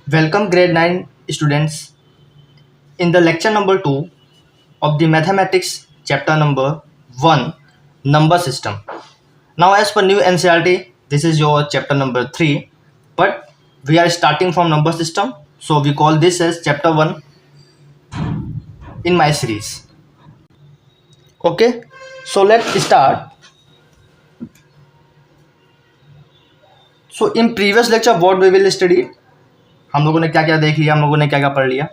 Welcome grade 9 students in the lecture number 2 of the mathematics chapter number 1 number system. Now as per new NCERT this is your chapter number 3 but we are starting from number system, so we call this as chapter 1 in my series. Okay, so let's start. So in previous lecture what we will study, हम लोगों ने क्या क्या देख लिया, हम लोगों ने क्या क्या पढ़ लिया.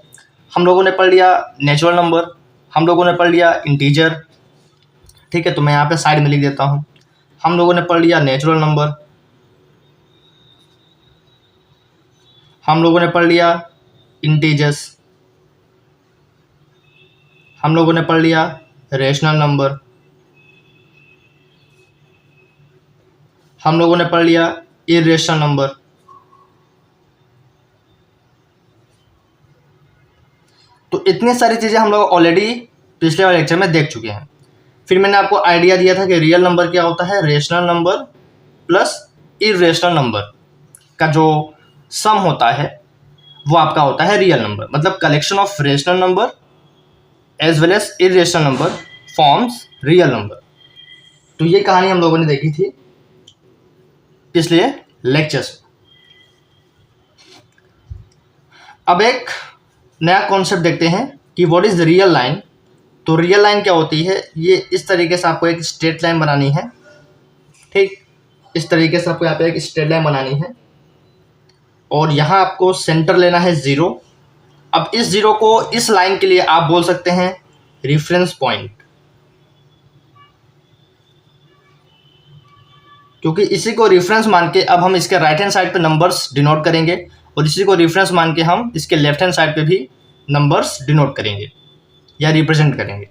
हम लोगों ने पढ़ लिया नेचुरल नंबर, हम लोगों ने पढ़ लिया इंटीजर. ठीक है, तो मैं यहाँ पे साइड में लिख देता हूँ. हम लोगों ने पढ़ लिया नेचुरल नंबर, हम लोगों ने पढ़ लिया इंटीजर्स, हम लोगों ने पढ़ लिया रेशनल नंबर, हम लोगों ने पढ़ लिया इरेशनल नंबर. तो इतनी सारी चीज़ें हम लोग ऑलरेडी पिछले वाले लेक्चर में देख चुके हैं. फिर मैंने आपको आइडिया दिया था कि रियल नंबर क्या होता है, rational number plus irrational number का जो सम होता है वो आपका होता है रियल नंबर. मतलब collection of rational number as well as irrational number forms real number. तो ये कहानी हम लोगों ने देखी थी पिछले लेक्चर्स. अब एक नया कॉन्सेप्ट देखते हैं कि व्हाट इज रियल लाइन. तो रियल लाइन क्या होती है, ये इस तरीके से आपको एक स्ट्रेट लाइन बनानी है. ठीक, इस तरीके से आपको यहाँ पे एक स्ट्रेट लाइन बनानी है और यहाँ आपको सेंटर लेना है 0. अब इस 0 को इस लाइन के लिए आप बोल सकते हैं रेफरेंस पॉइंट, क्योंकि इसी को रेफरेंस मान के अब हम इसके राइट हैंड साइड पे नंबर्स डिनोट करेंगे और इसी को रेफरेंस मान के हम इसके लेफ्ट हैंड साइड पे भी नंबर्स डिनोट करेंगे या रिप्रेजेंट करेंगे.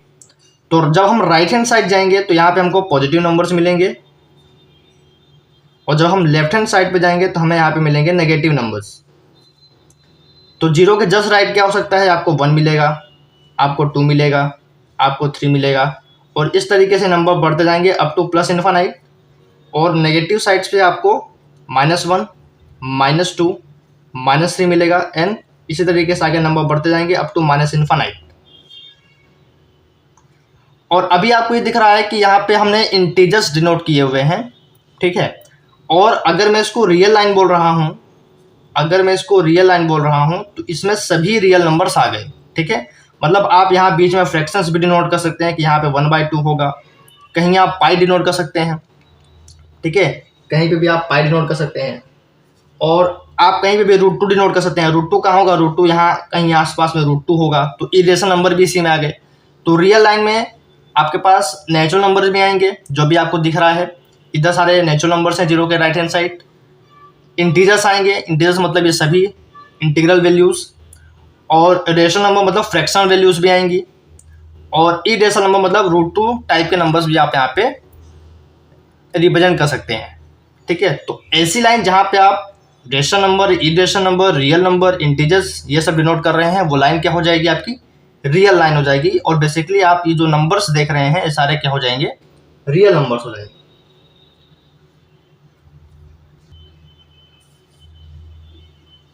तो जब हम राइट हैंड साइड जाएंगे तो यहाँ पे हमको पॉजिटिव नंबर्स मिलेंगे और जब हम लेफ्ट हैंड साइड पे जाएंगे तो हमें यहाँ पे मिलेंगे नेगेटिव नंबर्स. तो 0 के जस्ट राइट क्या हो सकता है, आपको 1 मिलेगा, आपको 2 मिलेगा, आपको 3 मिलेगा और इस तरीके से नंबर बढ़ते जाएंगे अप टू प्लस इन्फानाइट. और नेगेटिव साइड्स पे आपको -1, -2, -3 मिलेगा एंड इसी तरीके से आगे नंबर बढ़ते जाएंगे अप टू माइनस इन्फानाइट. और अभी आपको ये दिख रहा है कि यहाँ पे हमने इंटीजर्स डिनोट किए हुए हैं. ठीक है, और अगर मैं इसको रियल लाइन बोल रहा हूँ, अगर मैं इसको रियल लाइन बोल रहा हूँ तो इसमें सभी रियल नंबर्स आ गए. ठीक है, मतलब आप यहाँ बीच में फ्रैक्शंस भी डिनोट कर सकते हैं कि यहाँ पे 1/2 होगा, कहीं आप पाई डिनोट कर सकते हैं. ठीक है, कहीं पे भी आप पाई डिनोट कर सकते हैं और आप कहीं पे भी √2 डिनोट कर सकते हैं. √2 कहाँ होगा, √2 यहाँ कहीं आसपास में √2 होगा. तो इरेशनल नंबर भी इसी में आ गए. तो रियल लाइन में आपके पास नेचुरल नंबर भी आएंगे जो भी आपको दिख रहा है. इधर सारे नेचुरल नंबर्स हैं 0 के राइट हैंड साइड. इंटीजर्स आएंगे, इंटीजर्स मतलब ये सभी इंटीग्रल वैल्यूज़. और रेशनल नंबर मतलब फ्रैक्शनल वैल्यूज़ भी आएंगी. और इरेशनल नंबर मतलब √2 टाइप के नंबर्स भी आप यहाँ पे रिप्रेजेंट कर सकते हैं. ठीक है, तो ऐसी लाइन जहाँ पे आप rational number, irrational number, real number, integers ये सब डिनोट कर रहे हैं, वो लाइन क्या हो जाएगी, आपकी रियल लाइन हो जाएगी. और बेसिकली आप ये जो नंबर्स देख रहे हैं ये सारे क्या हो जाएंगे, रियल नंबर्स हो जाएंगे.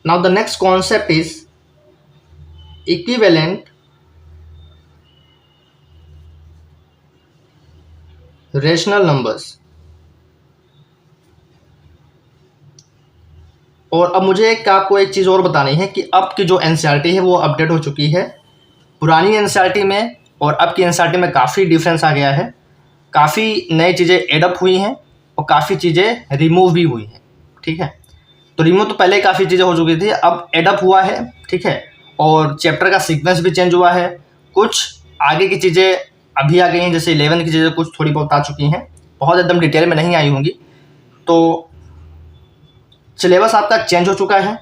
Now the next concept is equivalent rational numbers. और अब मुझे आपको एक चीज़ और बतानी है कि अब की जो एनसीईआरटी है वो अपडेट हो चुकी है. पुरानी एनसीईआरटी में और अब की एनसीईआरटी में काफ़ी डिफरेंस आ गया है. काफ़ी नई चीज़ें एडअप हुई हैं और काफ़ी चीज़ें रिमूव भी हुई हैं. ठीक है, तो रिमूव तो पहले काफ़ी चीज़ें हो चुकी थी, अब एडअप हुआ है. ठीक है, और चैप्टर का सीक्वेंस भी चेंज हुआ है. कुछ आगे की चीज़ें अभी आ गई हैं, जैसे 11 की चीज़ें कुछ थोड़ी बहुत आ चुकी हैं, बहुत एकदम डिटेल में नहीं आई होंगी. तो सिलेबस आपका चेंज हो चुका है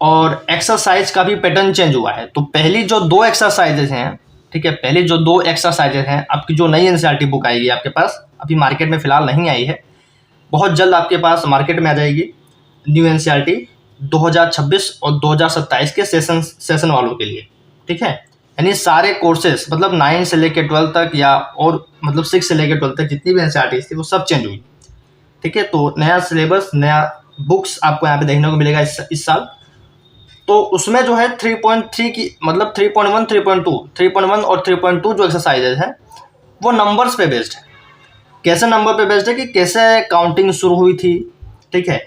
और एक्सरसाइज का भी पैटर्न चेंज हुआ है. तो पहली जो 2 एक्सरसाइजेज हैं, ठीक है, पहली जो 2 एक्सरसाइजेज हैं, आपकी जो नई एनसीईआरटी बुक आएगी आपके पास, अभी मार्केट में फ़िलहाल नहीं आई है, बहुत जल्द आपके पास मार्केट में आ जाएगी न्यू एनसीईआरटी 2026 और 2027 के सेशन वालों के लिए. ठीक है, यानी सारे कोर्सेज मतलब 9 से लेकर 12 तक या और मतलब 6 से लेकर 12 तक जितनी भी एनसीईआरटी थी वो सब चेंज हुई. ठीक है, तो नया सिलेबस, नया बुक्स आपको यहाँ पे देखने को मिलेगा इस साल. तो उसमें जो है 3.3 की मतलब 3.1, 3.2, 3.1 और 3.2 जो एक्सरसाइजेज है वो नंबर्स पे बेस्ड है। कैसे नंबर पे बेस्ड है कि कैसे काउंटिंग शुरू हुई थी, ठीक है,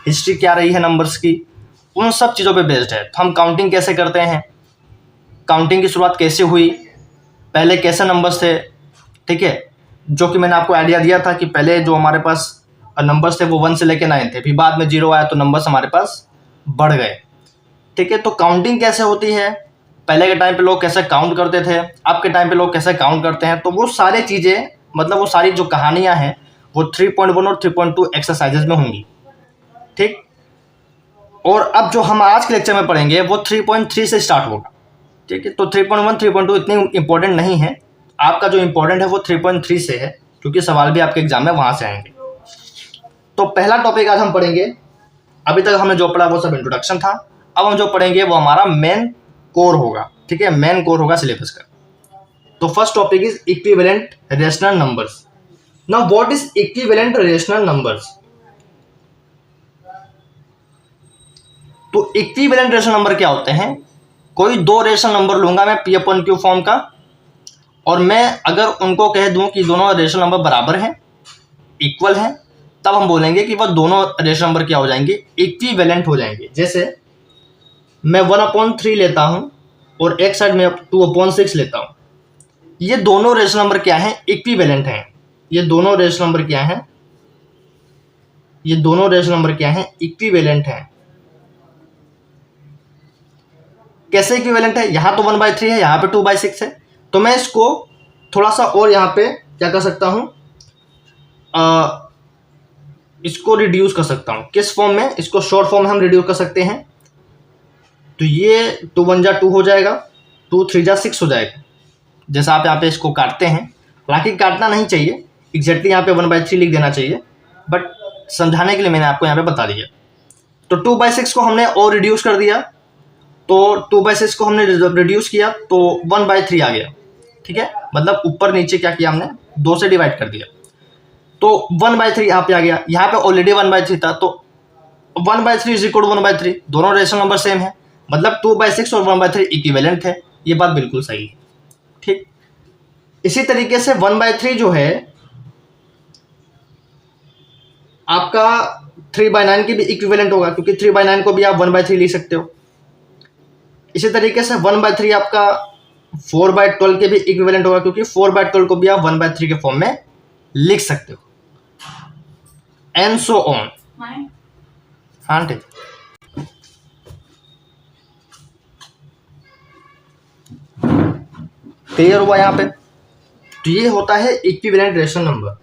हिस्ट्री क्या रही है नंबर्स की, उन सब चीज़ों पे बेस्ड है। तो हम काउंटिंग कैसे करते हैं, काउंटिंग की शुरुआत कैसे हुई, पहले कैसे नंबर्स थे, ठीक है, जो कि मैंने आपको आइडिया दिया था कि पहले जो हमारे पास नंबर्स थे वो 1 से लेके 9 थे, फिर बाद में 0 आया तो नंबर्स हमारे पास बढ़ गए, ठीक है। तो काउंटिंग कैसे होती है, पहले के टाइम पे लोग कैसे काउंट करते थे, अब के टाइम पे लोग कैसे काउंट करते हैं, तो वो सारी चीज़ें मतलब वो सारी जो कहानियाँ हैं वो 3.1 और 3.2 एक्सरसाइजेज में होंगी, ठीक। और अब जो हम आज के लेक्चर में पढ़ेंगे वो 3.3 से स्टार्ट होगा, ठीक है। तो 3.1, 3.2 इतनी इंपॉर्टेंट नहीं है, आपका जो इंपॉर्टेंट है वो 3.3 से है, क्योंकि सवाल भी आपके एग्जाम में वहाँ से आएंगे। तो पहला टॉपिक आज हम पढ़ेंगे, अभी तक हमने जो पढ़ा वो सब इंट्रोडक्शन था, अब हम जो पढ़ेंगे वो हमारा मेन कोर होगा, ठीक है, मेन कोर होगा सिलेबस का। तो first topic is equivalent rational numbers. Now what is equivalent rational numbers? तो इक्विवेलेंट रेशनल नंबर क्या होते हैं? कोई दो रेशनल नंबर लूंगा मैं P/Q फॉर्म का, और मैं अगर उनको कह दूं कि दोनों रेशनल नंबर बराबर हैं, इक्वल हैं, तब हम बोलेंगे कि वह दोनों रेशनल नंबर क्या हो जाएंगे, इक्विवेलेंट हो जाएंगे। जैसे मैं 1/3 लेता हूं और एक साइड में 2/6 लेता हूं, ये दोनों रेशनल नंबर क्या हैं, इक्विवेलेंट हैं। ये दोनों रेशनल नंबर क्या हैं, ये दोनों रेशनल नंबर क्या हैं, इक्विवेलेंट हैं। कैसे इक्विवेलेंट है? यहाँ तो 1/3 है, यहाँ पे 2/6 है, तो मैं इसको थोड़ा सा और यहाँ पे क्या कर सकता हूँ, इसको रिड्यूस कर सकता हूँ। किस फॉर्म में? इसको शॉर्ट फॉर्म में हम रिड्यूस कर सकते हैं। तो ये 2 1 जा 2 हो जाएगा, 2 3 जा 6 हो जाएगा। जैसा आप यहाँ पे इसको काटते हैं, हालांकि काटना नहीं चाहिए, एग्जैक्टली यहाँ पे 1/3 लिख देना चाहिए, बट समझाने के लिए मैंने आपको यहाँ पे बता दिया। तो 2/6 को हमने और रिड्यूस कर दिया, तो 2/6 को हमने रिड्यूस किया तो 1/3 आ गया, ठीक है, मतलब ऊपर नीचे क्या किया हमने, 2 से डिवाइड कर दिया, तो 1/3 यहाँ पे आ गया। यहाँ पे ऑलरेडी 1/3 था, तो 1/3 इज इक्वल टू 1/3, दोनों रेशनल नंबर सेम है, मतलब 2/6 और 1/3 इक्विवेलेंट है। ये बात बिल्कुल सही है, ठीक। इसी तरीके से 1/3 जो है आपका 3/9 के भी इक्विवेलेंट होगा, क्योंकि 3/9 को भी आप 1/3 लिख सकते हो। इसी तरीके से 1/3 आपका 4/12 के भी इक्विवेलेंट होगा, क्योंकि 4/12 को भी आप 1/3 के फॉर्म में लिख सकते हो, एंड सो ऑन। हाँ ठीक, क्लियर हुआ यहाँ पे? तो ये होता है इक्विवेलेंट रेशनल नंबर।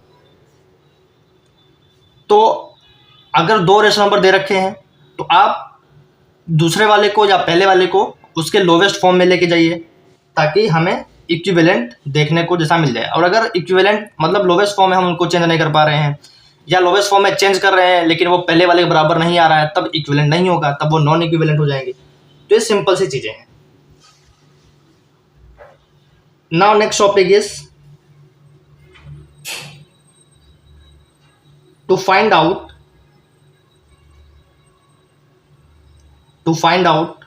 तो अगर दो रेशनल नंबर दे रखे हैं तो आप दूसरे वाले को या पहले वाले को उसके लोवेस्ट फॉर्म में लेके जाइए, ताकि हमें इक्विवेलेंट देखने को जैसा मिल जाए। और अगर इक्विवेलेंट मतलब लोवेस्ट फॉर्म में हम उनको चेंज नहीं कर पा रहे हैं, या लोवेस्ट फॉर्म में चेंज कर रहे हैं लेकिन वो पहले वाले के बराबर नहीं आ रहा है, तब इक्विवेलेंट नहीं होगा, तब वो नॉन इक्विवेलेंट हो जाएंगे। तो ये सिंपल सी चीजें हैं। Now next topic is to find out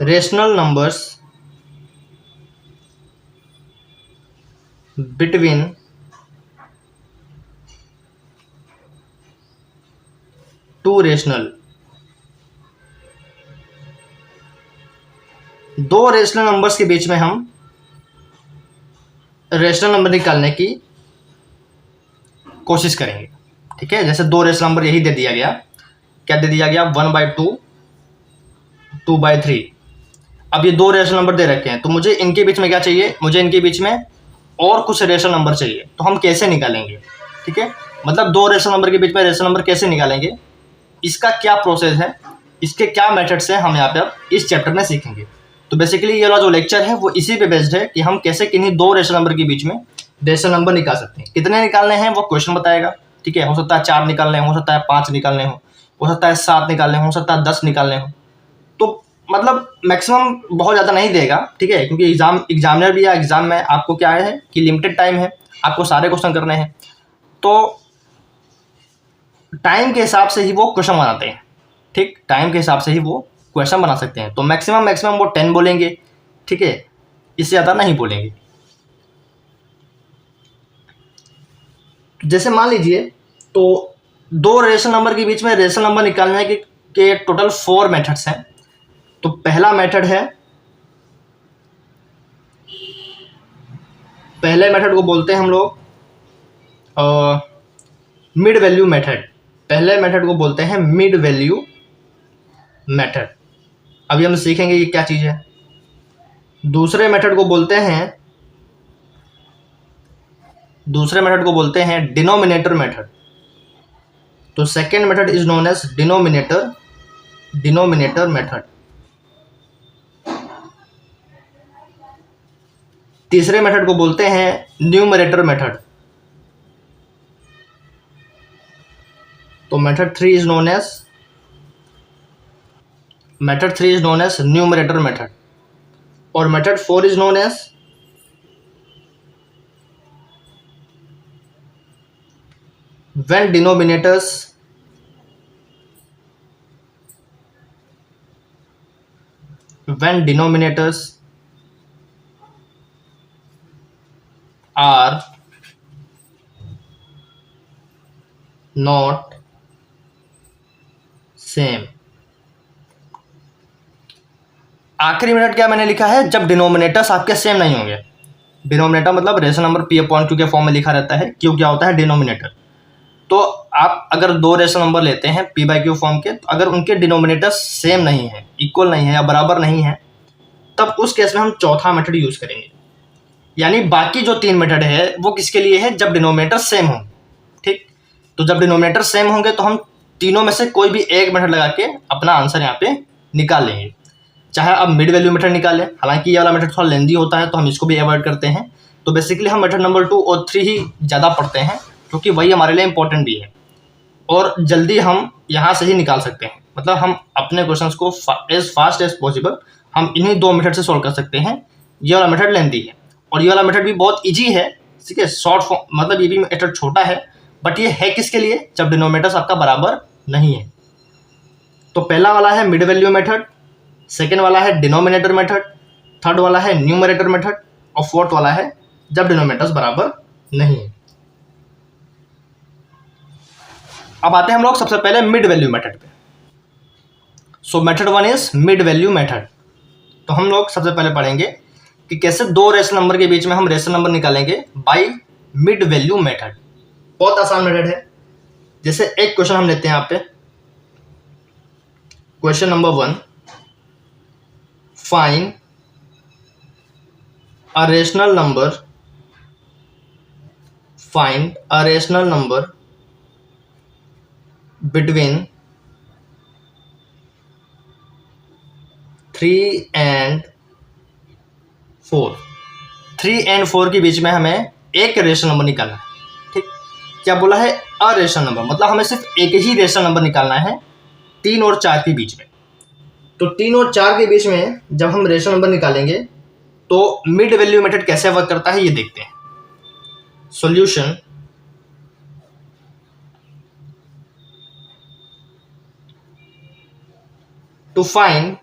rational numbers between two rational, दो रेशनल नंबर्स के बीच में हम रेशनल नंबर निकालने की कोशिश करेंगे, ठीक है। जैसे दो रेशनल नंबर यही दे दिया गया, क्या दे दिया गया, 1/2, 2/3। अब ये दो रेशनल नंबर दे रखे हैं, तो मुझे इनके बीच में क्या चाहिए, मुझे इनके बीच में और कुछ रेशनल नंबर चाहिए। तो हम कैसे निकालेंगे, ठीक है, मतलब दो रेशनल नंबर के बीच में रेशनल नंबर कैसे निकालेंगे, इसका क्या प्रोसेस है, इसके क्या मेथड्स हैं, हम यहाँ पे इस चैप्टर में सीखेंगे। तो बेसिकली ये वाला जो लेक्चर है वो इसी पे बेस्ड है कि हम कैसे किन्हीं दो रेशनल नंबर के बीच में रेशनल नंबर निकाल सकते हैं। कितने निकालने हैं वो क्वेश्चन बताएगा, ठीक है, हो सकता है 4 निकालने हो सकता है 5 निकालने हो सकता है 7 निकालने हो सकता है 10 निकालने हो। तो मतलब मैक्सिमम बहुत ज़्यादा नहीं देगा, ठीक है, क्योंकि एग्जामिनर भी या एग्जाम में आपको क्या है कि लिमिटेड टाइम है, आपको सारे क्वेश्चन करने हैं। तो टाइम के हिसाब से ही वो क्वेश्चन बनाते हैं, ठीक, टाइम के हिसाब से ही वो क्वेश्चन बना सकते हैं। तो मैक्सिमम वो 10 बोलेंगे, ठीक है, इससे ज़्यादा नहीं बोलेंगे। जैसे मान लीजिए तो दो रेशनल नंबर के बीच में रेशनल नंबर निकालने के टोटल 4 मेथड्स हैं। तो पहला मेथड है, पहले मेथड को बोलते हैं हम लोग मिड वैल्यू मेथड। पहले मेथड को बोलते हैं मिड वैल्यू मेथड। अभी हम सीखेंगे ये क्या चीज़ है। दूसरे मेथड को बोलते हैं डिनोमिनेटर मेथड। तो second method is known as denominator method. तीसरे मेथड को बोलते हैं न्यूमरेटर मेथड। तो method 3 is known as numerator method. और method 4 is known as when denominators are not same। आखिरी मिनट क्या मैंने लिखा है, जब डिनोमिनेटर्स आपके सेम नहीं होंगे। डिनोमिनेटर मतलब rational number p upon q के फॉर्म में लिखा रहता है। q क्या होता है, डिनोमिनेटर। तो आप अगर दो रेशनल नंबर लेते हैं p बाई क्यू फॉर्म के, तो अगर उनके डिनोमिनेटर्स सेम नहीं है, इक्वल नहीं है या बराबर नहीं है, तब उस केस में हम चौथा मेथड यूज करेंगे। यानी बाकी जो 3 मेथड है वो किसके लिए है, जब डिनोमिनेटर सेम हों, ठीक। तो जब डिनोमिनेटर सेम होंगे तो हम तीनों में से कोई भी एक मेथड लगा के अपना आंसर यहाँ पे निकाल लेंगे। चाहे अब मिड वैल्यू मेथड निकालें, हालांकि ये वाला मेथड थोड़ा लेंदी होता है तो हम इसको भी अवॉइड करते हैं। तो बेसिकली हम मेथड नंबर 2 और 3 ही ज़्यादा पढ़ते हैं, क्योंकि वही हमारे लिए इंपॉर्टेंट भी है और जल्दी हम यहाँ से ही निकाल सकते हैं। मतलब हम अपने क्वेश्चंस को एज फास्ट एज पॉसिबल हम इन्हीं 2 मेथड से सॉल्व कर सकते हैं। ये वाला मेथड लेंदी है और ये वाला मेथड भी बहुत इजी है, ठीक है, शॉर्ट फॉर्म, मतलब ये भी मेथड छोटा है, बट ये है किसके लिए, जब डिनोमिनेटर्स आपका बराबर नहीं है। तो पहला वाला है मिड वैल्यू मेथड, सेकेंड वाला है डिनोमिनेटर मेथड, थर्ड वाला है न्यूमरेटर मेथड और फोर्थ वाला है जब डिनोमिनेटर्स बराबर नहीं है। अब आते हैं हम लोग सबसे पहले मिड वैल्यू मेथड पे। सो method 1 is mid value method. तो हम लोग सबसे पहले पढ़ेंगे कि कैसे दो रेशनल नंबर के बीच में हम रेशनल नंबर निकालेंगे बाय मिड वैल्यू मेथड। बहुत आसान मेथड है। जैसे एक क्वेश्चन हम लेते हैं यहाँ पे, question number 1, find a rational number between 3 and 4। 3 and 4 के बीच में हमें एक रेशनल नंबर निकालना है, ठीक। क्या बोला है, अ रेशनल नंबर, मतलब हमें सिर्फ एक ही रेशनल नंबर निकालना है 3 और 4 के बीच में। तो 3 और 4 के बीच में जब हम रेशनल नंबर निकालेंगे तो मिड वैल्यू मेथड कैसे वर्क करता है ये देखते हैं। Solution, to find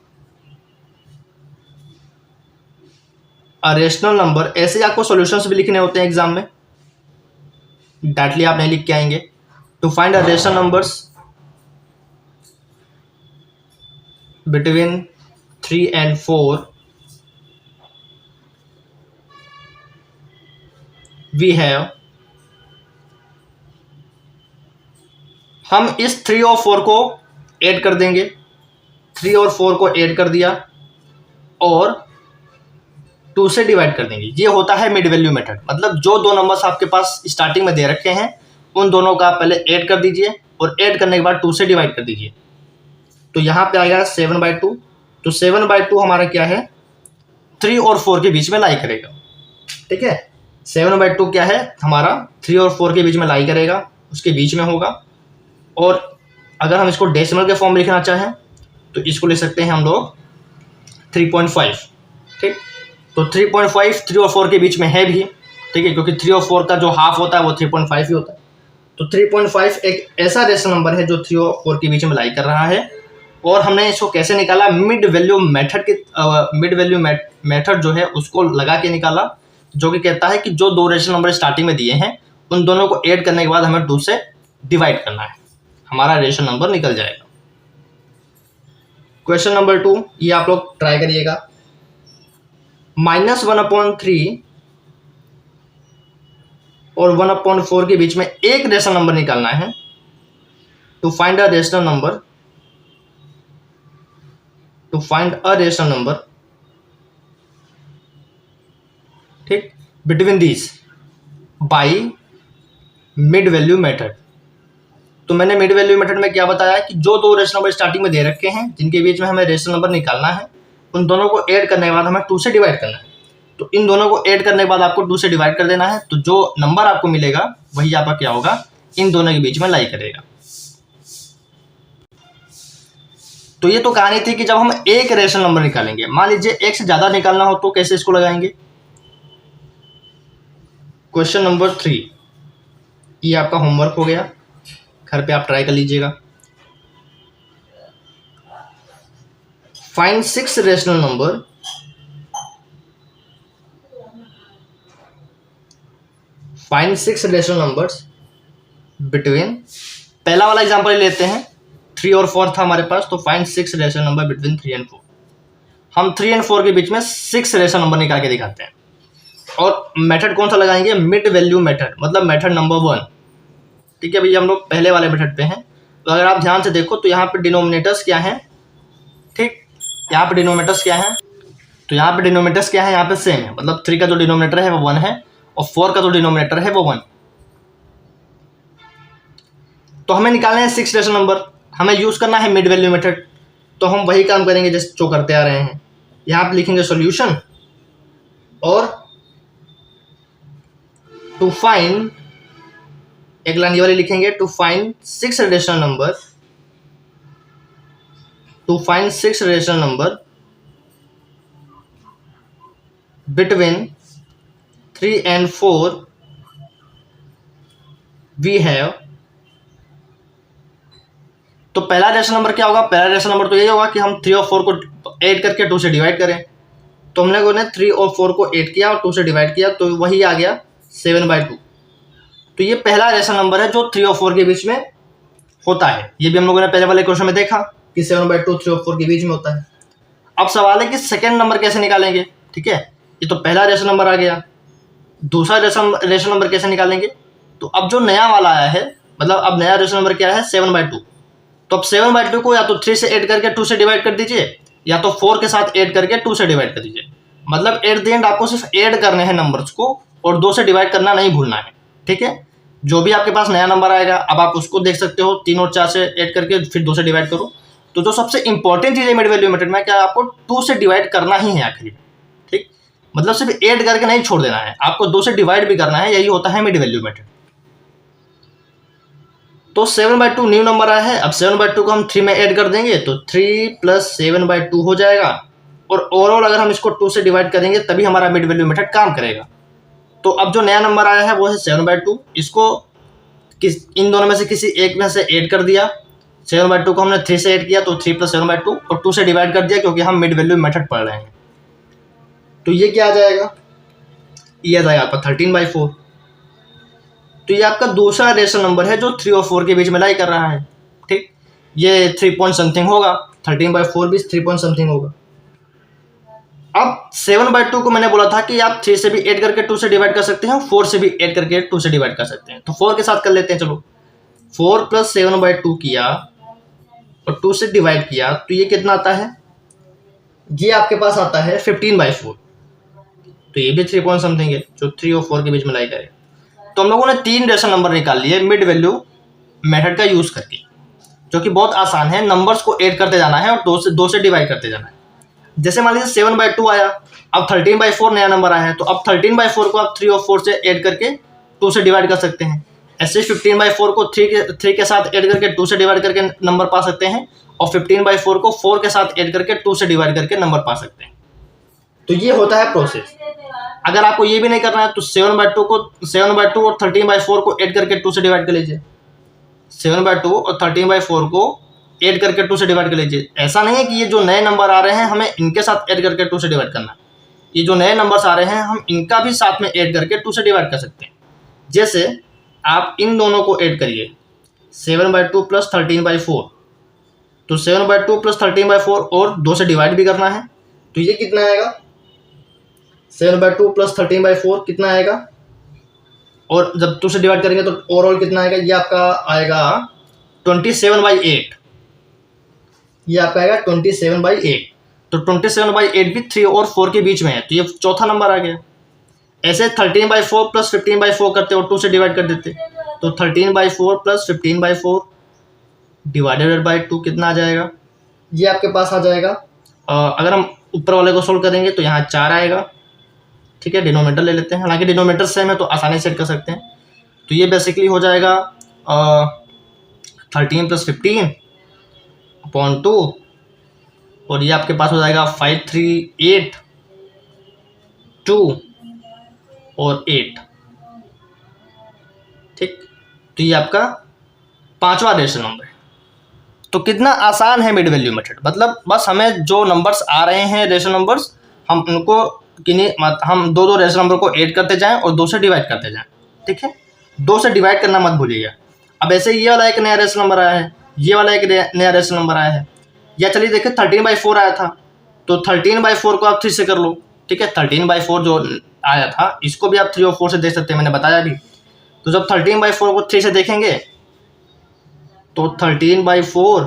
a rational number, ऐसे आपको सॉल्यूशंस भी लिखने होते हैं एग्जाम में, डायरेक्टली आप नहीं लिख के आएंगे। To find a rational numbers between 3 and 4 we have, हम इस 3 और 4 को ऐड कर देंगे। 3 और 4 को ऐड कर दिया और 2 से डिवाइड कर देंगे। ये होता है मिड वैल्यू मेथड। मतलब जो दो नंबर्स आपके पास स्टार्टिंग में दे रखे हैं उन दोनों का पहले ऐड कर दीजिए और ऐड करने के बाद 2 से डिवाइड कर दीजिए। तो यहाँ पे आएगा 7/2। तो 7/2 हमारा क्या है, 3 और 4 के बीच में लाई करेगा, ठीक है। 7/2 क्या है हमारा, 3 और 4 के बीच में लाई करेगा, उसके बीच में होगा। और अगर हम इसको डेसिमल के फॉर्म में लिखना चाहें तो इसको लिख सकते हैं हम लोग 3.5, ठीक। तो 3.5 3 और 4 के बीच में है भी, ठीक है, क्योंकि 3 और 4 का जो हाफ होता है वो 3.5 ही होता है। तो 3.5 एक ऐसा रेशनल नंबर है जो 3 और 4 के बीच में लाई कर रहा है। और हमने इसको कैसे निकाला, मिड वैल्यू मेथड जो है उसको लगा के निकाला, जो कि कहता है कि जो दो रेशनल नंबर स्टार्टिंग में दिए हैं उन दोनों को ऐड करने के बाद हमें 2 से डिवाइड करना है, हमारा रेशनल नंबर निकल जाएगा। क्वेश्चन नंबर 2, ये आप लोग ट्राई करिएगा। -1/3 और 1/4 के बीच में एक रेशनल नंबर निकालना है। To find a rational number, ठीक, between this by mid value method. तो मैंने मिड वैल्यू मेथड में क्या बताया कि जो दो रेशनल नंबर स्टार्टिंग में दे रखे हैं जिनके बीच में हमें रेशनल नंबर निकालना है, उन दोनों को ऐड करने के बाद हमें 2 से डिवाइड करना है। तो इन दोनों को ऐड करने के बाद आपको 2 से डिवाइड कर देना है, तो जो नंबर आपको मिलेगा वही आपका क्या होगा, इन दोनों के बीच में लाई करेगा। तो ये तो कहानी थी कि जब हम एक रेशनल नंबर निकालेंगे, मान लीजिए एक से ज्यादा निकालना हो तो कैसे इसको लगाएंगे। क्वेश्चन नंबर 3, ये आपका होमवर्क हो गया, घर पे आप ट्राई कर लीजिएगा। फाइंड 6 रेशनल नंबर्स बिटवीन, पहला वाला एग्जांपल लेते हैं, 3 और 4 था हमारे पास, तो फाइंड 6 रेशनल नंबर बिटवीन 3 और 4। हम 3 और 4 के बीच में 6 रेशनल नंबर निकाल के दिखाते हैं। और मेथड कौन सा लगाएंगे, मिड वैल्यू मेथड, मतलब मेथड नंबर 1। ठीक है भैया, हम लोग पहले वाले मेथड पे हैं। तो अगर आप ध्यान से देखो तो यहाँ पे डिनोमिनेटर्स क्या हैं, ठीक, यहाँ पे डिनोमिनेटर्स क्या हैं, तो यहाँ पे डिनोमिनेटर्स क्या है, यहाँ पे सेम है, मतलब 3 का जो डिनोमिनेटर है वो 1 है और 4 का जो डिनोमिनेटर है वो 1। तो हमें निकालना है 6 रेशनल नंबर, हमें यूज करना है मिड वैल्यू मेथड। तो हम वही काम करेंगे जैसे जो करते आ रहे हैं। यहाँ पे लिखेंगे सॉल्यूशन और टू फाइंड, एक लाइन ये वाली लिखेंगे, to find 6 rational number between 3 and 4 we have. तो पहला रेशनल नंबर क्या होगा, पहला रेशनल नंबर तो यही होगा कि हम 3 और 4 को ऐड करके 2 से डिवाइड करें। तो हमने 3 और 4 को ऐड किया और 2 से डिवाइड किया, तो वही आ गया 7/2। तो ये पहला रेशनल नंबर है जो 3 और 4 के बीच में होता है। ये भी हम लोगों ने पहले वाले क्वेश्चन में देखा कि 7/2 3 और 4 के बीच में होता है। अब सवाल है कि सेकेंड नंबर कैसे निकालेंगे। ठीक है, ये तो पहला रेशनल नंबर आ गया, दूसरा रेशनल नंबर कैसे निकालेंगे। तो अब जो नया वाला आया है, मतलब अब नया रेशनल नंबर क्या है, 7/2। तो अब 7/2 को या तो 3 से ऐड करके 2 से डिवाइड कर दीजिए, या तो 4 के साथ ऐड करके 2 से डिवाइड कर दीजिए। मतलब एट द एंड आपको सिर्फ ऐड करने हैं नंबर्स को और 2 से डिवाइड करना नहीं भूलना है। ठीक है, जो भी आपके पास नया नंबर आएगा अब आप उसको देख सकते हो, 3 और 4 से ऐड करके फिर 2 से डिवाइड करो। तो जो सबसे इंपॉर्टेंट चीज़ है मिड वैल्यू मेथड में, क्या आपको 2 से डिवाइड करना ही है आखिरी में। ठीक, मतलब सिर्फ ऐड करके नहीं छोड़ देना है, आपको 2 से डिवाइड भी करना है, यही होता है मिड वैल्यू मेथड। तो 7/2 न्यू नंबर आया है, अब 7/2 को हम 3 में ऐड कर देंगे तो 3 + 7/2 हो जाएगा। और ओवरऑल अगर हम इसको 2 से डिवाइड करेंगे तभी हमारा मिड वैल्यू मेथड काम करेगा। तो अब जो नया नंबर आया है वो है 7/2, इसको इन दोनों में से किसी एक में से ऐड कर दिया। 7/2 को हमने 3 से ऐड किया तो 3 + 7/2 और 2 से डिवाइड कर दिया क्योंकि हम मिड वैल्यू मेथड पढ़ रहे हैं। तो ये क्या आ जाएगा, ये आ जाएगा आपका 13/4। तो ये आपका दूसरा रेशनल नंबर है जो 3 और 4 के बीच में लाई कर रहा है। ठीक, ये 3 पॉइंट समथिंग होगा, 13/4 भी 3 पॉइंट समथिंग होगा। अब 7/2 को मैंने बोला था कि आप 3 से भी ऐड करके 2 से डिवाइड कर सकते हैं, 4 से भी ऐड करके 2 से डिवाइड कर सकते हैं। तो 4 के साथ कर लेते हैं, चलो 4 + 7/2 किया और 2 से डिवाइड किया तो ये कितना आता है, ये आपके पास आता है 15/4। तो ये भी 3 पॉइंट समथिंग है जो 3 और 4 के बीच में लाई करेगा। तो हम लोगों ने 3 रेशनल नंबर निकाल लिए मिड वैल्यू मेथड का यूज करके, जो कि बहुत आसान है, नंबर्स को ऐड करते जाना है और 2 से डिवाइड करते जाना है। जैसे मान लीजिए 7/2 आया, अब 13/4 नया नंबर आया है, तो अब 13/4 को आप 3 और 4 से ऐड करके 2 से डिवाइड कर सकते हैं। ऐसे 15/4 को 3 के साथ ऐड करके 2 से डिवाइड करके नंबर पा सकते हैं, और 15/4 को 4 के साथ ऐड करके 2 से डिवाइड करके नंबर पा सकते हैं। तो ये होता है प्रोसेस। अगर आपको ये भी नहीं करना है तो 7/2 और 13/4 को ऐड करके 2 से डिवाइड कर लीजिए। 7/2 और 13/4 को ऐड करके 2 से डिवाइड कर लीजिए। ऐसा नहीं है कि ये जो नए नंबर आ रहे हैं हमें इनके साथ ऐड करके 2 से डिवाइड करना है। ये जो नए नंबर्स आ रहे हैं हम इनका भी साथ में ऐड करके 2 से डिवाइड कर सकते हैं। जैसे आप इन दोनों को ऐड करिए 7/2 प्लस 13/4, तो 7/2 प्लस 13/4 और 2 से डिवाइड भी करना है, तो ये कितना आएगा 7/2 प्लस 13/4 कितना आएगा, और जब 2 से डिवाइड करेंगे तो ओवरऑल कितना आएगा, ये आपका आएगा 27/8। ये आपका आएगा 27/8। तो 27/8 भी 3 और 4 के बीच में है, तो ये चौथा नंबर आ गया। ऐसे 13/4 प्लस 15/4 करते और 2 से डिवाइड कर देते, तो 13/4 प्लस 15/4 डिवाइडेड बाई 2 कितना आ जाएगा, ये आपके पास आ जाएगा। अगर हम ऊपर वाले को सोल्व करेंगे तो यहाँ 4 आएगा, ठीक है। डिनोमिनेटर ले लेते हैं, हालांकि डिनोमिनेटर सेम है तो आसानी से कर सकते हैं। तो ये बेसिकली हो जाएगा 13 प्लस 15/2, और ये आपके पास हो जाएगा 5, 3, 8, 2 और 8, ठीक। तो ये आपका 5वां रेशनल नंबर है। तो कितना आसान है मिड वैल्यू मेथड, मतलब बस हमें जो नंबर्स आ रहे हैं रेशनल नंबर्स, हम उनको हम 2 रेशनल नंबर को ऐड करते जाएं और 2 से डिवाइड करते जाएं, ठीक है। 2 से डिवाइड करना मत भूलिएगा। अब ऐसे ये वाला एक नया रेशनल नंबर आया है, ये वाला एक नया रेशनल नंबर आया है, या चलिए देखिए 13/4 आया था, तो 13/4 को आप 3 से कर लो, ठीक है। 13/4 जो आया था इसको भी आप 3 और 4 से देख सकते हैं, मैंने बताया भी। तो जब 13/4 को 3 से देखेंगे तो 13/4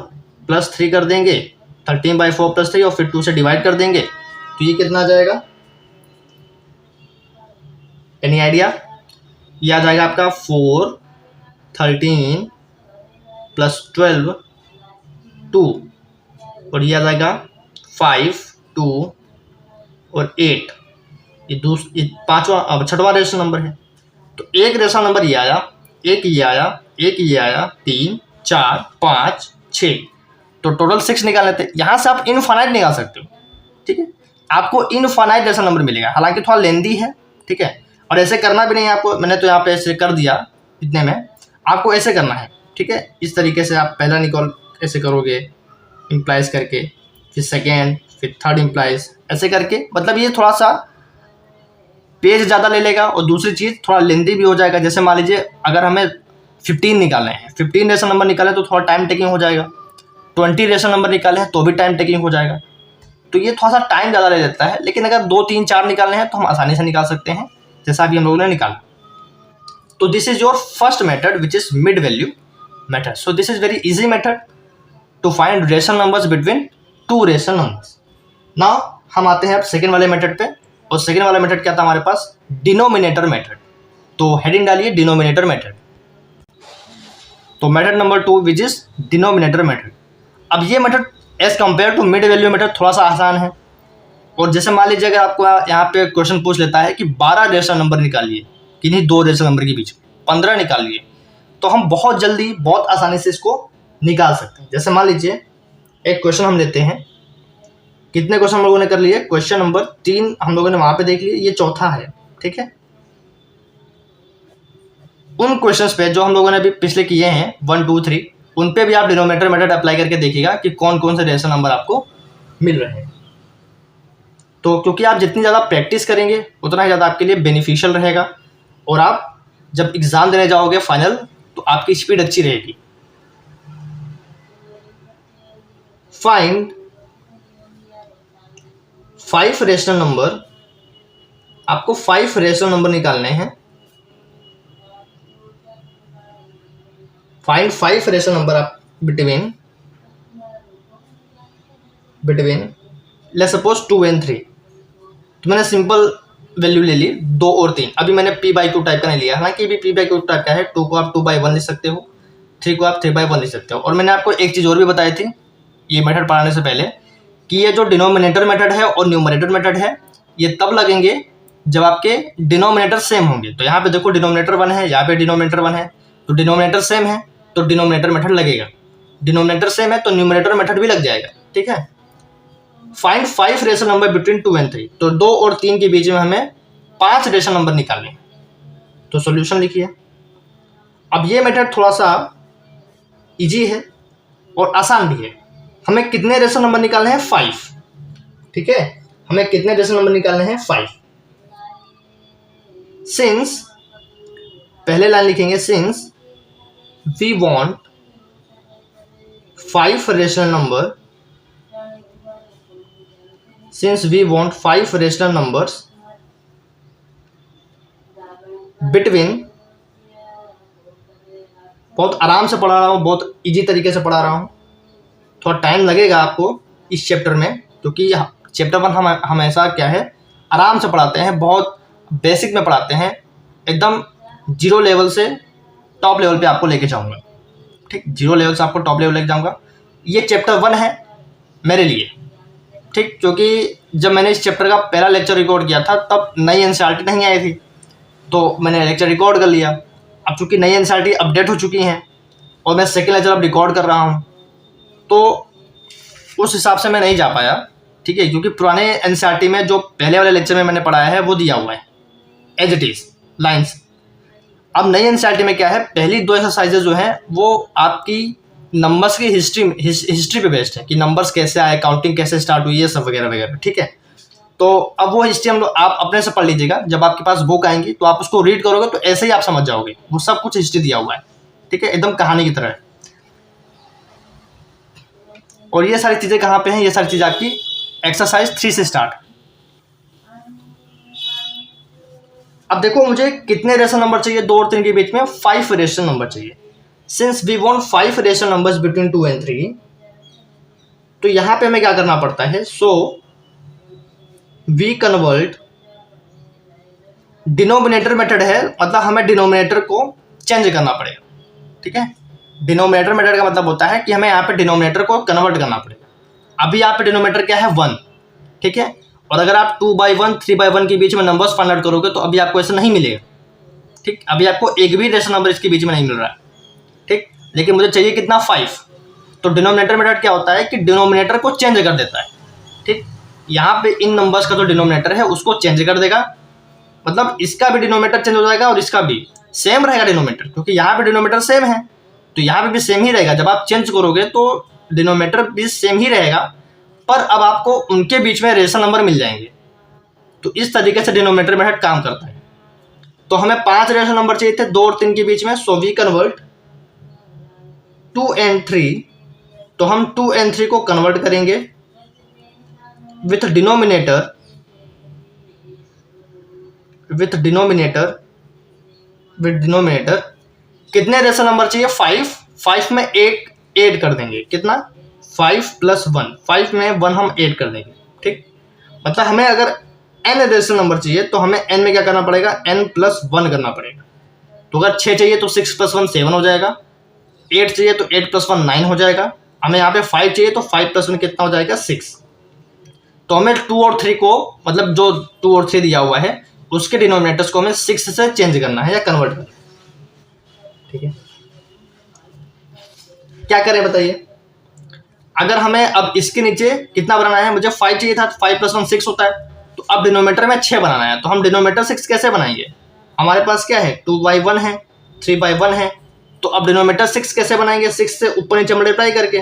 प्लस 3 कर देंगे, 13/4 प्लस 3 और फिर 2 से डिवाइड कर देंगे, तो ये कितना आ जाएगा, एनी आइडिया? ये आ जाएगा आपका 4, 13 प्लस 12, 2, और ये आ जाएगा 5, 2 और 8। ये पांचवा छठवां रेशनल नंबर है। तो एक रेशनल नंबर ये आया, एक ये आया, एक ये आया, 3, 4, 5, 6, तो टोटल 6 निकाल लेते हैं। यहाँ से आप इनफाइनाइट निकाल सकते हो, ठीक है। आपको इनफाइनाइट रेशनल नंबर मिलेगा, हालांकि थोड़ा लेंदी है, ठीक है। और ऐसे करना भी नहीं है आपको, मैंने तो यहाँ पे ऐसे कर दिया इतने में, आपको ऐसे करना है, ठीक है। इस तरीके से आप पहला निकाल ऐसे करोगे इम्प्लाइज करके, फिर सेकेंड, फिर थर्ड इम्प्लाइज, ऐसे करके, मतलब ये थोड़ा सा पेज ज़्यादा ले लेगा और दूसरी चीज़ थोड़ा लेंदी भी हो जाएगा। जैसे मान लीजिए अगर हमें 15 निकालने हैं, 15 रेशनल नंबर निकाले तो थोड़ा टाइम टेकिंग हो जाएगा, 20 रेशनल नंबर निकाले हैं तो भी टाइम टेकिंग हो जाएगा, तो ये थोड़ा सा टाइम ज़्यादा ले लेता है। लेकिन अगर 2, 3, 4 निकालने हैं तो हम आसानी से निकाल सकते हैं, जैसा अभी हम लोगों ने निकाला। तो this is your first method which is mid value method. So this is very easy method to find rational numbers between 2 rational numbers. Now हम आते हैं अब सेकेंड वाले मेथड पे, और सेकेंड वाला मेथड क्या था हमारे पास, डिनोमिनेटर मेथड। तो हेडिंग डालिए डिनोमिनेटर मेथड। तो method number 2 which is denominator method. अब ये method as compare to mid value method थोड़ा सा आसान है। और जैसे मान लीजिए अगर आपको यहाँ पे क्वेश्चन पूछ लेता है कि 12 रेशनल नंबर निकालिए, किन्हीं 2 रेशनल नंबर के बीच 15 निकालिए, तो हम बहुत जल्दी बहुत आसानी से इसको निकाल सकते हैं। जैसे मान लीजिए एक क्वेश्चन हम लेते हैं, कितने क्वेश्चन हम लोगों ने कर लिए, क्वेश्चन नंबर 3 हम लोगों ने वहां पे देख लिए, ये चौथा है, ठीक है। उन क्वेश्चंस पे जो हम लोगों ने अभी पिछले किए हैं 1, 2, 3, उन पे भी आप डिनोमिनेटर मेथड अप्लाई करके देखिएगा कि कौन कौन से रेशनल नंबर आपको मिल रहे हैं। तो क्योंकि आप जितनी ज़्यादा प्रैक्टिस करेंगे उतना ही ज़्यादा आपके लिए बेनिफिशियल रहेगा, और आप जब एग्ज़ाम देने जाओगे फाइनल तो आपकी स्पीड अच्छी रहेगी। फाइंड 5 रेशनल नंबर, आपको 5 रेशनल नंबर निकालने हैं। फाइंड 5 रेशनल नंबर आप बिटवीन लेट्स सपोज 2 and 3। तो मैंने सिंपल वैल्यू ले ली 2 और 3। अभी मैंने p/2 टाइप का नहीं लिया, हालांकि भी p/2 टाइप का है। 2 को आप 2/1 लिख सकते हो, 3 को आप 3/1 लिख सकते हो। और मैंने आपको एक चीज़ और भी बताई थी ये मेथड पढ़ाने से पहले, कि ये जो डिनोमिनेटर मेथड है और न्यूमरेटर मेथड है, ये तब लगेंगे जब आपके डिनोमिनेटर सेम होंगे। तो यहाँ पे देखो डिनोमिनेटर 1 है, यहाँ पे डिनोमिनेटर 1 है, तो डिनोमिनेटर सेम है तो डिनोमिनेटर मेथड लगेगा। डिनोमिनेटर सेम है तो न्यूमरेटर मेथड भी लग जाएगा, ठीक है। Find 5 rational number between 2 and 3। तो 2 और 3 के बीच में हमें 5 रेशनल नंबर निकालने हैं। तो सॉल्यूशन लिखिए। अब ये मेथड थोड़ा सा इजी है और आसान भी है। हमें कितने रेशनल नंबर निकालने हैं? 5। ठीक है, हमें कितने रेशनल नंबर निकालने हैं? 5। सिंस, पहले लाइन लिखेंगे, since we want 5 rational number, since we want 5 rational numbers between, बहुत आराम से पढ़ा रहा हूँ, बहुत इजी तरीके से पढ़ा रहा हूँ, थोड़ा टाइम लगेगा आपको इस चैप्टर में, क्योंकि चैप्टर 1 हम हमेशा क्या है, आराम से पढ़ाते हैं, बहुत बेसिक में पढ़ाते हैं, एकदम जीरो लेवल से टॉप लेवल पे आपको लेके जाऊँगा। ठीक, जीरो लेवल से आपको टॉप लेवल लेके जाऊँगा। ये चैप्टर 1 है मेरे लिए। ठीक, क्योंकि जब मैंने इस चैप्टर का पहला लेक्चर रिकॉर्ड किया था तब नई एनसीईआरटी नहीं आई थी, तो मैंने लेक्चर रिकॉर्ड कर लिया। अब चूँकि नई एनसीईआरटी अपडेट हो चुकी हैं और मैं सेकेंड लेक्चर अब रिकॉर्ड कर रहा हूँ, तो उस हिसाब से मैं नहीं जा पाया। ठीक है, क्योंकि पुराने एनसीईआरटी में जो पहले वाले लेक्चर में मैंने पढ़ाया है वो दिया हुआ है एज इट इज़ लाइन्स। अब नई एनसीईआरटी में क्या है, पहली 2 एक्सरसाइजेज जो हैं वो आपकी नंबर्स की हिस्ट्री पे बेस्ड है कि नंबर्स कैसे आए, काउंटिंग कैसे स्टार्ट हुई, ये सब वगैरह वगैरह। ठीक है, तो अब वो हिस्ट्री हम लोग आप अपने से पढ़ लीजिएगा। जब आपके पास बुक आएंगी तो आप उसको रीड करोगे तो ऐसे ही आप समझ जाओगे, वो सब कुछ हिस्ट्री दिया हुआ है। ठीक है, एकदम कहानी की तरह है। और ये सारी चीज़ें कहाँ पे हैं? ये सारी चीज़ें आपकी एक्सरसाइज 3 से स्टार्ट। अब देखो, मुझे कितने रेशनल नंबर चाहिए? 2 और 3 के बीच में 5 रेशनल नंबर चाहिए। Since we want 5 rational numbers between 2 and 3, तो यहां पे हमें क्या करना पड़ता है? So we convert, denominator method है, मतलब हमें डिनोमिनेटर को चेंज करना पड़ेगा। ठीक है, डिनोमिनेटर मेथड का मतलब होता है कि हमें यहाँ पे डिनोमिनेटर को कन्वर्ट करना पड़ेगा। अभी यहाँ पे डिनोमिनेटर क्या है? 1। ठीक है, और अगर आप 2/1 3/1 के बीच में नंबर्स फाइंड आउट करोगे तो अभी आपको ऐसा नहीं मिलेगा। ठीक, अभी आपको एक भी रेशनल नंबर इसके बीच में नहीं मिल रहा है। ठीक, लेकिन मुझे चाहिए कितना? 5। तो डिनोमिनेटर मेथड क्या होता है कि डिनोमिनेटर को चेंज कर देता है। ठीक, यहाँ पे इन नंबर्स का जो डिनोमिनेटर है उसको चेंज कर देगा, मतलब इसका भी डिनोमिनेटर चेंज हो जाएगा और इसका भी सेम रहेगा डिनोमिनेटर, क्योंकि यहाँ पे डिनोमिनेटर सेम है तो यहाँ पे भी सेम ही रहेगा। जब आप चेंज करोगे तो डिनोमिनेटर भी सेम ही रहेगा, पर अब आपको उनके बीच में रेशनल नंबर मिल जाएंगे। तो इस तरीके से डिनोमिनेटर मेथड काम करता है। तो हमें 5 रेशनल नंबर चाहिए थे 2 और 3 के बीच में। सो वी कन्वर्ट 2 and 3, तो हम 2 and 3 को कन्वर्ट करेंगे विथ डिनोमिनेटर कितने रेशनल नंबर चाहिए? 5 में 8 ऐड कर देंगे। कितना? 5 + 1, 5 में 1 हम ऐड कर देंगे। ठीक, मतलब हमें अगर n रेशनल नंबर चाहिए तो हमें n में क्या करना पड़ेगा? n + 1 करना पड़ेगा। तो अगर 6 चाहिए तो 6 + 1 7 हो जाएगा, 8 चाहिए तो 8 + 1 9 हो जाएगा, हमें यहाँ पे 5 चाहिए तो 5 + 1 कितना हो जाएगा? 6। तो हमें 2 और 3 को, मतलब जो 2 और 3 दिया हुआ है उसके डिनोमिनेटर्स को हमें 6 से चेंज करना है या कन्वर्ट करना है। ठीक है, क्या करें बताइए? अगर हमें अब इसके नीचे कितना बनाना है? मुझे 5 चाहिए था, तो 5 + 1 6 होता है, तो अब डिनोमिनेटर में 6 बनाना है। तो हम डिनोमिनेटर 6 कैसे बनाएंगे? हमारे पास क्या है? 2/1 है, 3/1 है, तो अब डिनोमिनेटर 6 कैसे बनाएंगे? 6 से ऊपर नीचे मल्टीप्लाई करके।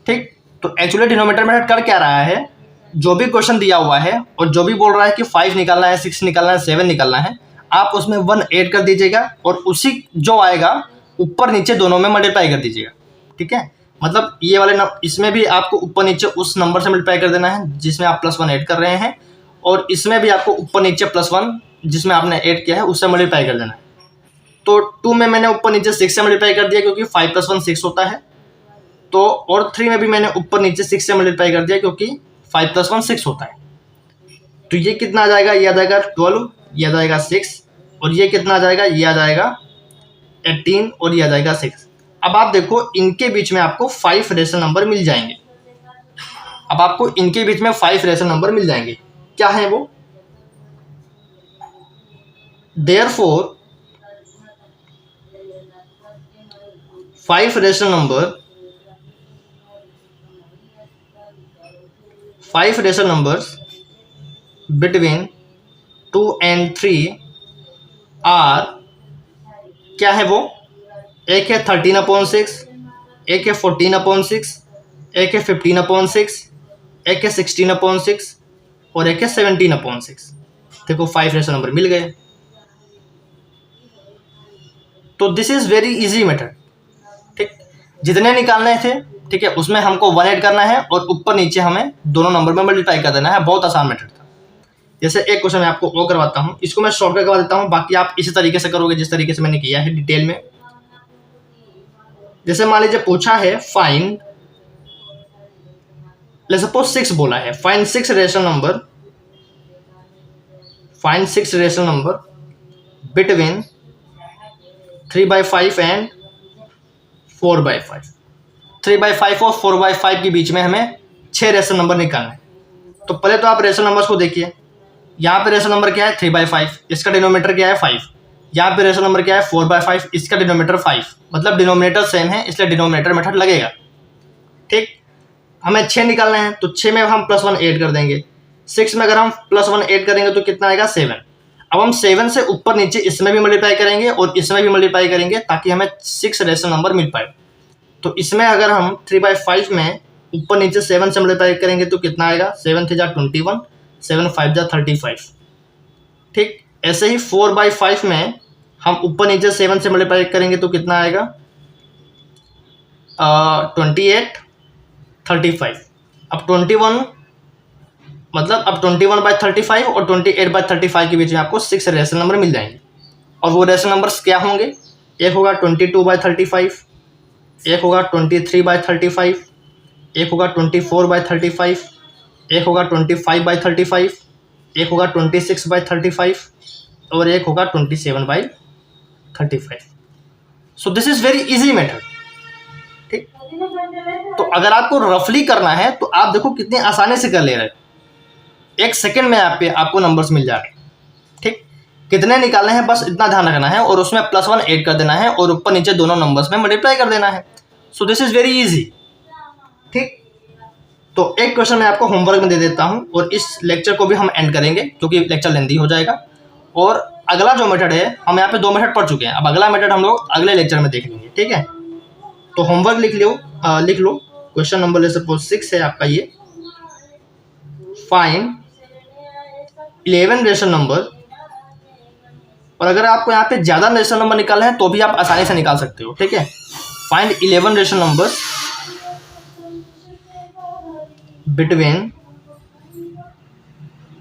ठीक, तो एक्चुअली डिनोमिनेटर मेथड कर क्या रहा है? जो भी क्वेश्चन दिया हुआ है और जो भी बोल रहा है कि 5 निकालना है, 6 निकालना है, 7 निकालना है, आप उसमें 1 ऐड कर दीजिएगा और उसी जो आएगा ऊपर नीचे दोनों में मल्टीप्लाई कर दीजिएगा। ठीक है, मतलब ये वाले इसमें भी आपको ऊपर नीचे उस नंबर से मल्टीप्लाई कर देना है जिसमें आप +1 ऐड कर रहे हैं, और इसमें भी आपको ऊपर नीचे +1 जिसमें आपने ऐड किया है उससे मल्टीप्लाई कर देना है। तो 2 में मैंने ऊपर नीचे 6 से मल्टीप्लाई कर दिया क्योंकि 5 + 1 6 होता है। तो और 3 में भी मैंने ऊपर नीचे 6 से मल्टीप्लाई कर दिया क्योंकि 5 + 1 6 होता है। तो ये कितना आ जाएगा? ये आ जाएगा 12, ये आ जाएगा 6, और ये कितना आ जाएगा? ये आ जाएगा 18, और ये आ जाएगा 6। अब आप देखो इनके बीच में आपको 5 रेशनल नंबर मिल जाएंगे। अब आपको इनके बीच में 5 रेशनल नंबर मिल जाएंगे। क्या है वो? Therefore 5 rational numbers between 2 and 3 are क्या है वो, एक है 13/6, एक है 14/6, एक है 15/6, एक है 16/6 और एक है 17/6। देखो 5 रेशनल नंबर मिल गए। तो this is very easy method. ठीक, जितने निकालने थे, ठीक है, उसमें हमको 1 ऐड करना है और ऊपर नीचे हमें दोनों नंबर में मल्टीप्लाई कर देना है। बहुत आसान मेथड था। जैसे एक क्वेश्चन मैं आपको वो करवाता हूँ, इसको मैं शॉर्टकट करवा देता हूँ, बाकी आप इसी तरीके से करोगे जिस तरीके से मैंने किया है डिटेल में। जैसे मान लीजिए पूछा है फाइंड, लेट्स सपोज 6 बोला है, find 6 rational number, find 6 rational number between 3/5 and 4/5। 3/5 और 4/5 के बीच में हमें 6 रेशनल नंबर निकालना है। तो पहले तो आप रेशनल नंबर्स को देखिए। यहाँ पे रेशनल नंबर क्या है 3/5, इसका डिनोमिनेटर क्या है 5। यहाँ पे रेशनल नंबर क्या है 4/5, इसका डिनोमिनेटर 5। मतलब डिनोमिनेटर सेम है, इसलिए डिनोमिनेटर मेथड लगेगा। ठीक, हमें 6 निकालना है, तो 6 में हम +1 ऐड कर देंगे। 6 में अगर हम +1 ऐड करेंगे तो कितना आएगा 7। अब हम 7 से ऊपर नीचे इसमें भी मल्टीप्लाई करेंगे और इसमें भी मल्टीप्लाई करेंगे ताकि हमें 6 रेशनल नंबर मिल पाए। तो इसमें अगर हम 3/5 में ऊपर नीचे 7 से मल्टीप्लाई करेंगे तो कितना आएगा, 7 × 21, 7 × 5 = 35। ठीक, ऐसे ही 4/5 में हम ऊपर नीचे 7 से मल्टीप्लाई करेंगे तो कितना आएगा 28, 35। अब 21 मतलब अब 21/35 और 28/35 के बीच में आपको 6 रेशनल नंबर मिल जाएंगे। और वो रेशनल नंबर्स क्या होंगे, एक होगा 22/35, एक होगा 23/35, एक होगा 24/35, एक होगा 25/35, एक होगा 26/35 और एक होगा 27/35। सो this is very easy method. ठीक, तो अगर आपको रफली करना है तो आप देखो कितने आसानी से कर ले रहे हैं। 1 सेकेंड में आपको नंबर्स मिल जा रहे हैं। ठीक, कितने निकालने हैं बस इतना ध्यान रखना है और उसमें +1 ऐड कर देना है और ऊपर नीचे दोनों नंबर्स में मल्टीप्लाई कर देना है। सो दिस इज वेरी इजी। ठीक, तो एक क्वेश्चन मैं आपको होमवर्क में दे देता हूं और इस लेक्चर को भी हम एंड करेंगे क्योंकि लेक्चर लेंदी हो जाएगा। और अगला जो मेथड है, हम यहाँ पे 2 मेथड पढ़ चुके हैं, अब अगला मेथड हम लोग अगले लेक्चर में देख लेंगे। ठीक है, तो होमवर्क लिख लो। क्वेश्चन नंबर ले सपोज 6 है आपका ये, फाइंड 11 रेशनल नंबर। और अगर आपको यहाँ पे ज्यादा रेशनल नंबर निकालना है तो भी आप आसानी से निकाल सकते हो। ठीक है, find 11 rational number between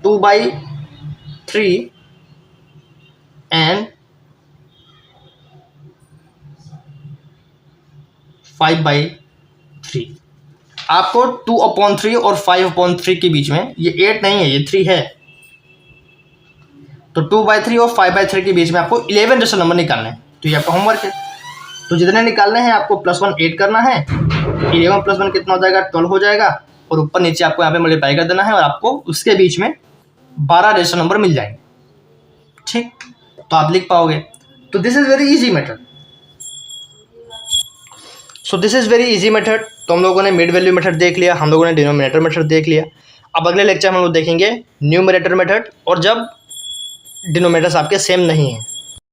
2/3 and 5/3। आपको 2/3 और 5/3 के बीच में, ये 8 नहीं है, ये 3 है, तो 2/3 और 5/3 के बीच में आपको 11 रेशनल नंबर निकालना है। तो ये आपका होमवर्क है। तो जितने निकालने हैं आपको +1 ऐड करना है, 11 + 1 कितना हो जाएगा 12 हो जाएगा और ऊपर नीचे आपको यहाँ पे मल्टीप्लाई कर देना है और आपको उसके बीच में 12 रेशनल नंबर मिल जाएंगे। ठीक, तो आप लिख पाओगे। तो this is very easy method. तो हम लोगों ने मिड वैल्यू मेथड देख लिया, हम लोगों ने डिनोमिनेटर मेथड देख लिया। अब अगले लेक्चर में हम लोग देखेंगे न्यूमरेटर मेथड, और जब डिनोमिनेटर्स आपके सेम नहीं है।